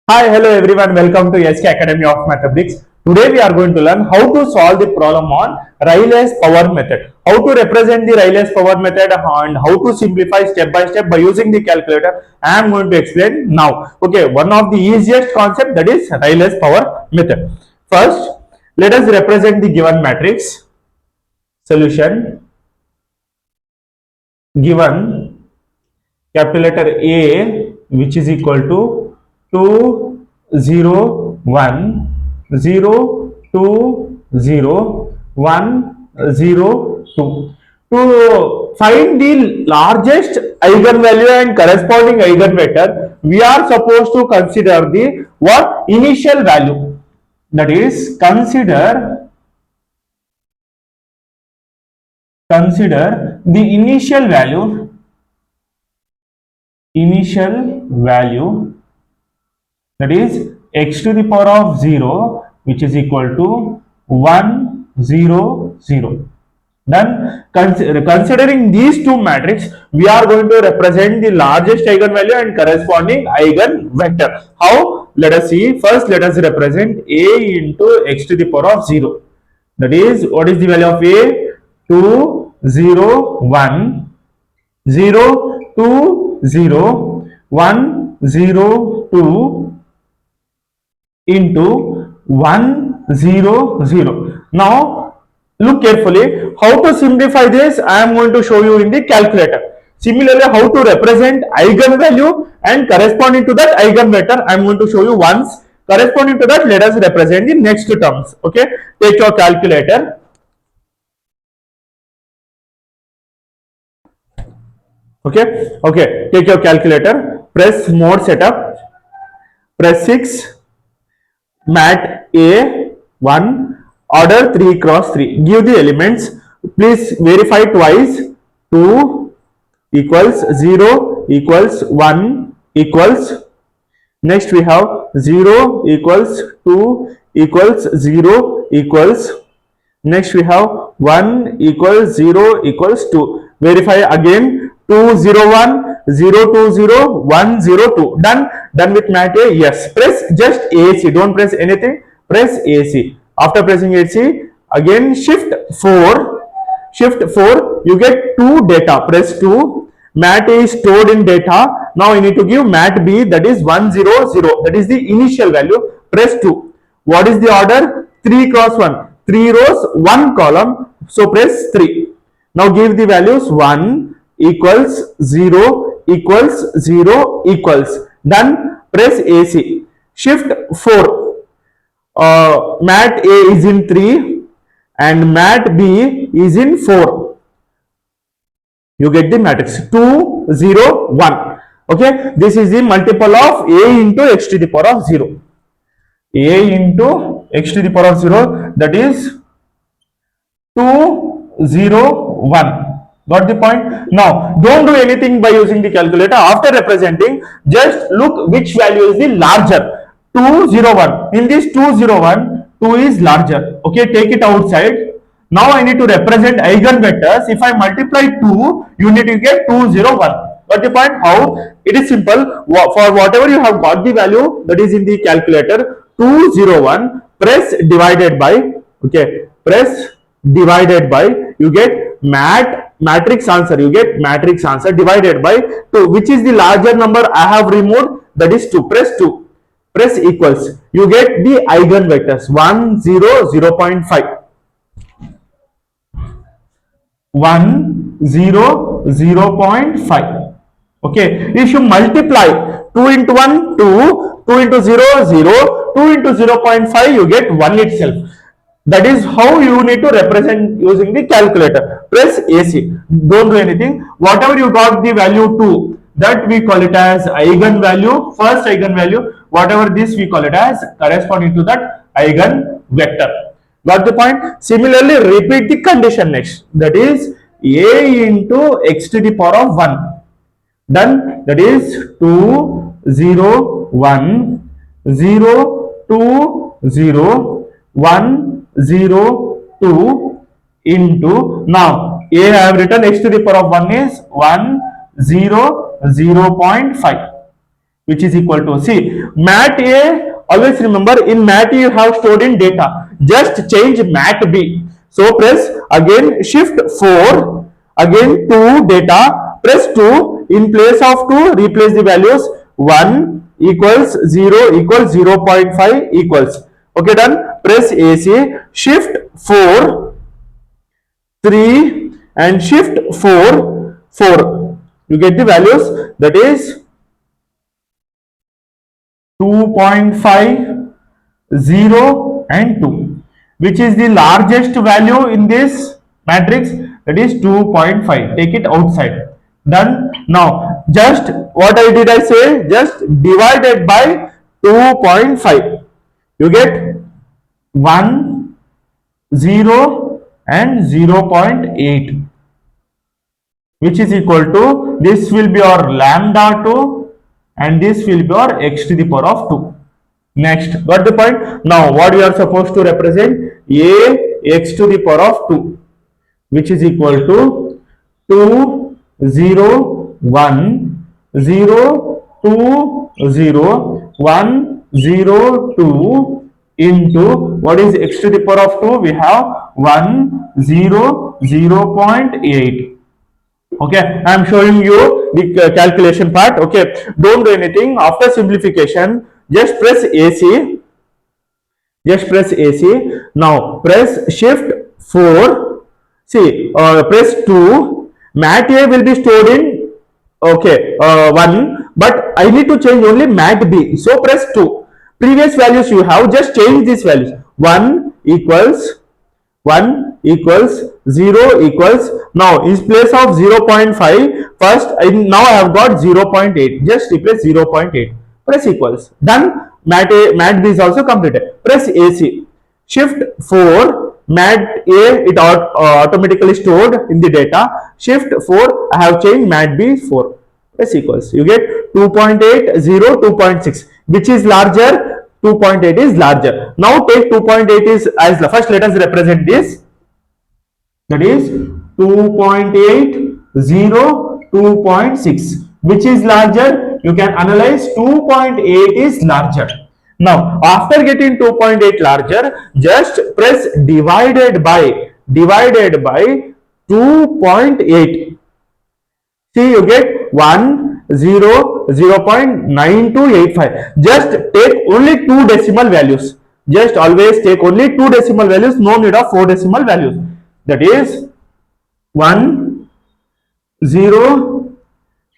Hi, hello everyone. Welcome to SK Academy of Mathematics. Today we are going to learn how to solve the problem on Rayleigh's power method. How to represent the Rayleigh's power method and how to simplify step by step by using the calculator. I am going to explain now. Okay, one of the easiest concept, that is Rayleigh's power method. First, let us represent the given matrix. Solution given capital letter A, which is equal to 2 0 1 0 2 0 1 0 2. To find the largest eigenvalue and corresponding eigenvector, we are supposed to consider the what initial value, that is consider the initial value, that is x to the power of 0, which is equal to 1 0 0. Then considering these two matrices, we are going to represent the largest eigenvalue and corresponding eigenvector. How? Let us see. First, let us represent a into x to the power of 0. That is, what is the value of a? 2 0 1 0 2 0 1 0 2 into 1 0 0. Now look carefully how to simplify this. I am going to show you in the calculator. Similarly, how to represent eigenvalue and corresponding to that eigenvector, I am going to show you once. Corresponding to that, let us represent the next terms. Okay, take your calculator. Okay, take your calculator, press mode setup, press 6, mat A 1, order 3 cross 3, give the elements, please verify twice, 2 equals 0 equals 1 equals, next we have 0 equals 2 equals 0 equals, next we have 1 equals 0 equals 2, verify again, 2 0 1 0 2 0 1 0 2. Done with mat A. Yes, press just AC, don't press anything, press AC. After pressing AC, again shift 4, you get 2 data, press 2, mat A is stored in data. Now you need to give mat B, that is 1 0 0, that is the initial value, press 2. What is the order? 3 cross 1, 3 rows 1 column, so press 3. Now give the values, 1 equals 0 equals 0 equals, done, press AC, shift 4, mat A is in 3 and mat B is in 4, you get the matrix 2 0 1. Okay, this is the multiple of A into x to the power of 0, A into x to the power of 0, that is 2 0 1. Got the point? Now don't do anything by using the calculator. After representing, just look which value is the larger. 2 0 1. In this 2 0 1, 2 is larger. Okay, take it outside. Now I need to represent eigenvectors. If I multiply 2, you need to get 2 0 1. Got the point? How? It is simple. For whatever you have got the value that is in the calculator, 2 0 1, press divided by, okay, press divided by, you get matrix answer, divided by 2, which is the larger number I have removed, that is 2, press 2, press equals, you get the eigenvectors 1 0 0.5, 1 0 0.5. okay, if you multiply 2 into 1 2, 2 into 0 0, 2 into 0.5, you get 1 itself. That is how you need to represent using the calculator. Press AC. Don't do anything. Whatever you got the value 2, that we call it as eigenvalue, first eigenvalue. Whatever this, we call it as corresponding to that eigenvector. Got the point? Similarly, repeat the condition next. That is A into x to the power of 1. Done. That is 2 0 1 0 2 0 1 0 2 into, now A I have written x to the power of 1 is 1 0 0.5, which is equal to, see, mat A, always remember in mat A you have stored in data, just change mat B. So press again shift 4, again 2 data, press 2, in place of 2 replace the values, 1 equals 0 equals 0.5 equals, okay, done. Press AC, shift 4 3 and shift 4 4, you get the values, that is 2.5, 0 and 2, which is the largest value in this matrix, that is 2.5. Take it outside. Done. Now just what I say, just divided by 2.5, you get 1, 0 and 0.8, which is equal to, this will be our lambda 2 and this will be our x to the power of 2. Next, got the point? Now what we are supposed to represent, a x to the power of 2, which is equal to 2 0 1 0 2 0 1 0 2 into, what is x to the power of 2, we have 1 0 0.8. okay, I am showing you the calculation part. Okay, don't do anything. After simplification, just press AC, now press shift 4, see, press 2, mat A will be stored in, okay, 1, but I need to change only mat B, so press 2, previous values you have, just change these values, 1 equals 0 equals, now in place of 0.5, first now I have got 0.8, just replace 0.8, press equals, done. Mat B is also completed. Press AC, shift 4, mat A, it automatically stored in the data, shift 4, I have changed mat B 4, press equals, you get 2.8 0 2.6, which is larger, 2.8 is larger. Now take 2.8 is as, first let us represent this, that is 2.8 0 2.6, which is larger, you can analyze 2.8 is larger. Now after getting 2.8 larger, just press divided by 2.8, see, you get 1 0 0.9285, just take only 2 decimal values, just always take only 2 decimal values, no need of 4 decimal values, that is 1 0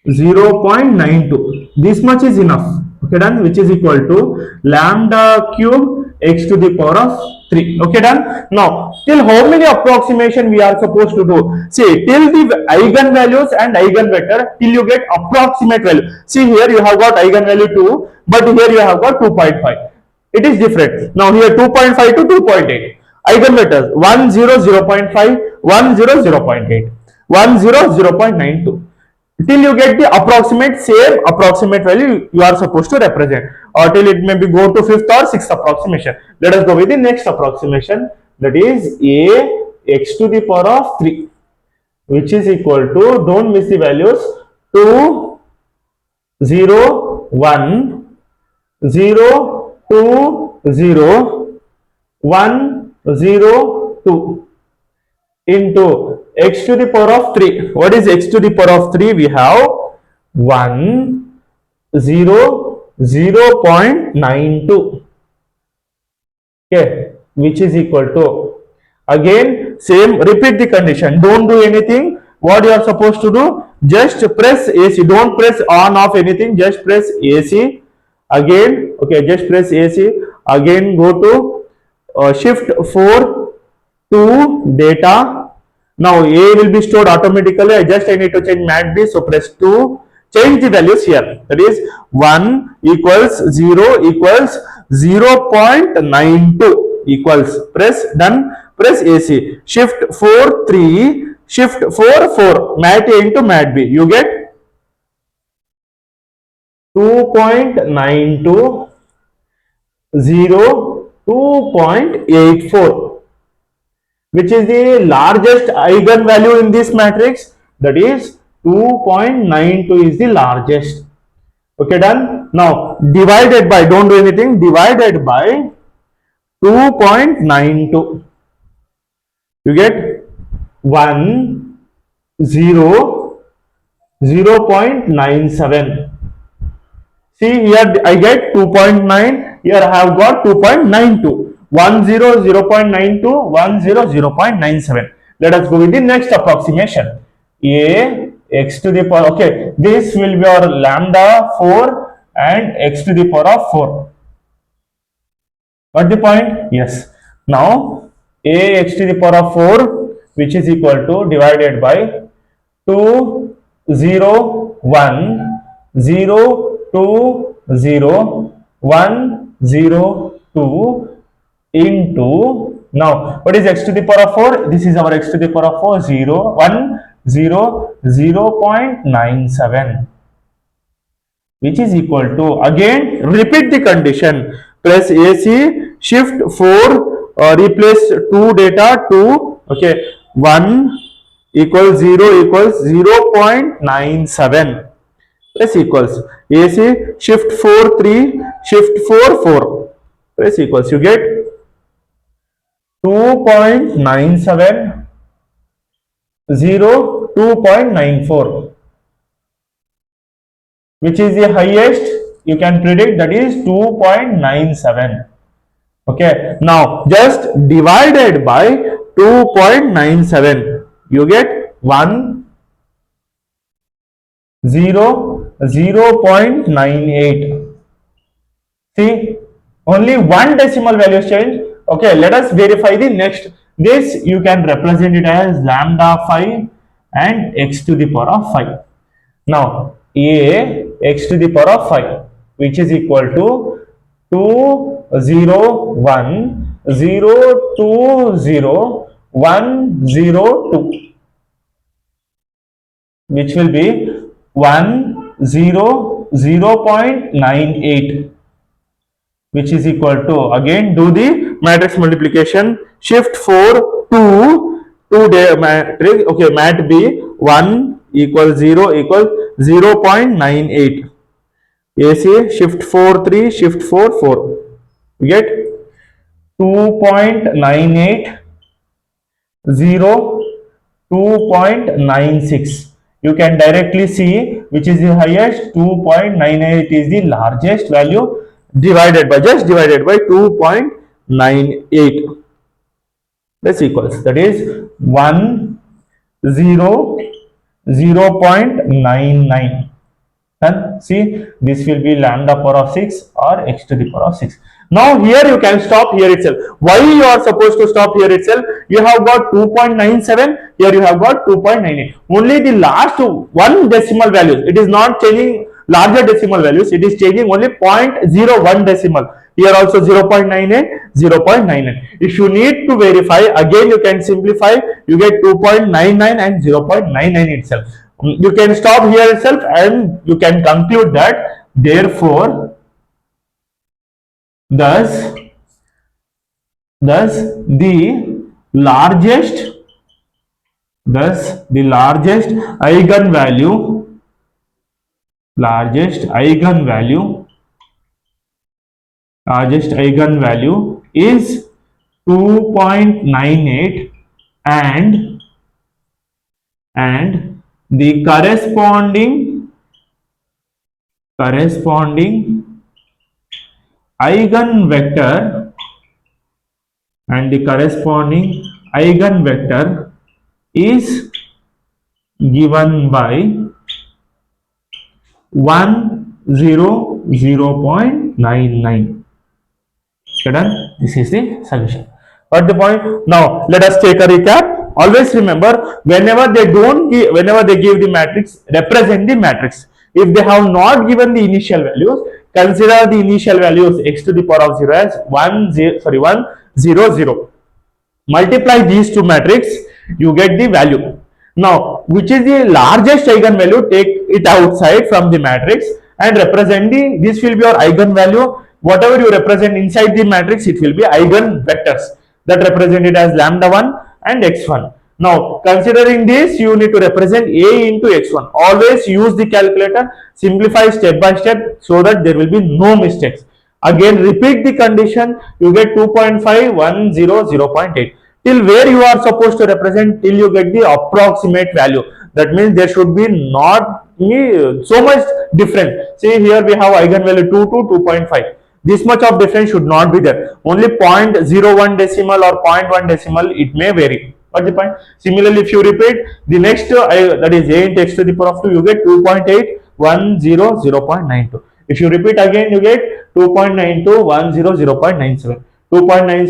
0.92, this much is enough, okay, done, which is equal to lambda cube x to the power of 3, okay, done. Now till how many approximation we are supposed to do, see, till the eigenvalues and eigenvector, till you get approximate value. See, here you have got eigenvalue 2, but here you have got 2.5, it is different. Now here 2.5 to 2.8, eigenvectors 1 0 0.5 1 0 0.8 1 0 0.92, till you get the approximate, same approximate value you are supposed to represent, or till it may be go to 5th or 6th approximation. Let us go with the next approximation, that is a x to the power of 3, which is equal to, don't miss the values, 2 0 1 0 2 0 1 0 2 into x to the power of 3. What is x to the power of 3? We have 1 0 0.92, okay, which is equal to, again same, repeat the condition, don't do anything. What you are supposed to do, just press AC, don't press on off anything, just press AC again, okay, just press AC again, go to shift 4 to data. Now A will be stored automatically, I need to change mat B, so press 2, change the values here, that is 1 equals 0 equals 0.92 equals, press done, press AC, shift 4 3, shift 4 4, mat A into mat B, you get 2.92 0 2.84, which is the largest eigenvalue in this matrix, that is 2.92 is the largest, okay, done. Now divided by, don't do anything, divided by 2.92. You get 1, 0, 0.97. See here I get 2.9, here I have got 2.92. 1, 0, 0.92, 1, 0, 0.97. Let us go with the next approximation. A x to the power, okay, this will be our lambda 4 and x to the power of 4. Got the point? Yes. Now a x to the power of 4, which is equal to divided by 2, 0, 1, 0, 2, 0, 1, 0, 2 into, now what is x to the power of 4? This is our x to the power of 4, 0, 1, 0, 0.97, which is equal to, again repeat the condition, press AC, shift 4, replace 2 data, 2, okay, 1 equals 0 equals 0.97, press equals, AC, shift 4, 3, shift 4, 4, press equals, you get 2.97, 0, 2.94, which is the highest you can predict, that is 2.97. Okay, now just divided by 2.97, you get 1, 0, 0.98. See, only one decimal value is changed. Okay, let us verify the next. This you can represent it as lambda 5 and x to the power of 5. Now a x to the power of 5, which is equal to 2, 0, 1, 0, 2, 0, 1, 0, 2, which will be 1, 0, 0.98, which is equal to, again do the matrix multiplication, shift 4, 2 matrix, okay, mat B, 1 equals 0 equals 0.98, AC, shift 4, 3, shift 4, 4, you get 2.98, 0, 2.96. You can directly see which is the highest. 2.98 is the largest value, divided by, just divided by 2.98. That's equals, that is 1, 0, 0.99. And see, this will be lambda power of 6 or x to the power of 6. Now here you can stop here itself. Why you are supposed to stop here itself? You have got 2.97, here you have got 2.98. Only the last one decimal values, it is not changing larger decimal values, it is changing only 0.01 decimal. Here also 0.98, 0.99. If you need to verify, again you can simplify, you get 2.99 and 0.99 itself. You can stop here itself and you can conclude that therefore thus the largest eigenvalue is 2.98 and the corresponding eigenvector is given by 1, 0, 0.99. Done? This is the solution. Got the point? Now let us take a recap. Always remember, whenever they give the matrix, represent the matrix. If they have not given the initial values, consider the initial values x to the power of 0 as 1, 0, 0. Multiply these two matrix, you get the value. Now, which is the largest eigenvalue? Take it outside from the matrix and represent this will be your eigenvalue. Whatever you represent inside the matrix, it will be eigenvectors that represented as lambda 1 and x1. Now, considering this, you need to represent a into x1. Always use the calculator, simplify step by step so that there will be no mistakes. Again, repeat the condition, you get 2.5, 1, 0, 0.8. Till where you are supposed to represent, till you get the approximate value. That means there should be not so much different. See, here we have eigenvalue 2 to 2.5. This much of difference should not be there. Only 0.01 decimal or 0.1 decimal, it may vary. What the point? Similarly, if you repeat the next, that is a into x to the power of 2, you get 2.8, 10, 0.92. If you repeat again, you get 2.92, 10, 0.97. 2.97,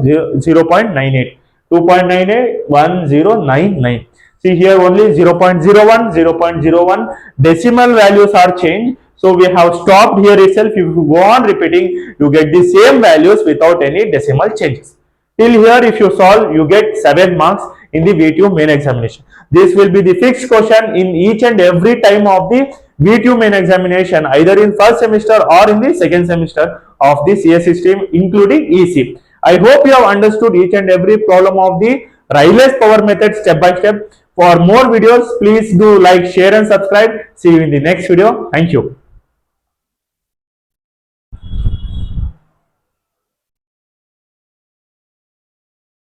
10, 0.98. 2.98, 1099. See here only 0.01, 0.01 decimal values are changed. So we have stopped here itself. If you go on repeating, you get the same values without any decimal changes. Till here, if you solve, you get 7 marks in the VTU main examination. This will be the fixed question in each and every time of the VTU main examination, either in first semester or in the second semester of the CSE stream, including EC. I hope you have understood each and every problem of the Rayleigh's power method step by step. For more videos, please do like, share and subscribe. See you in the next video. Thank you.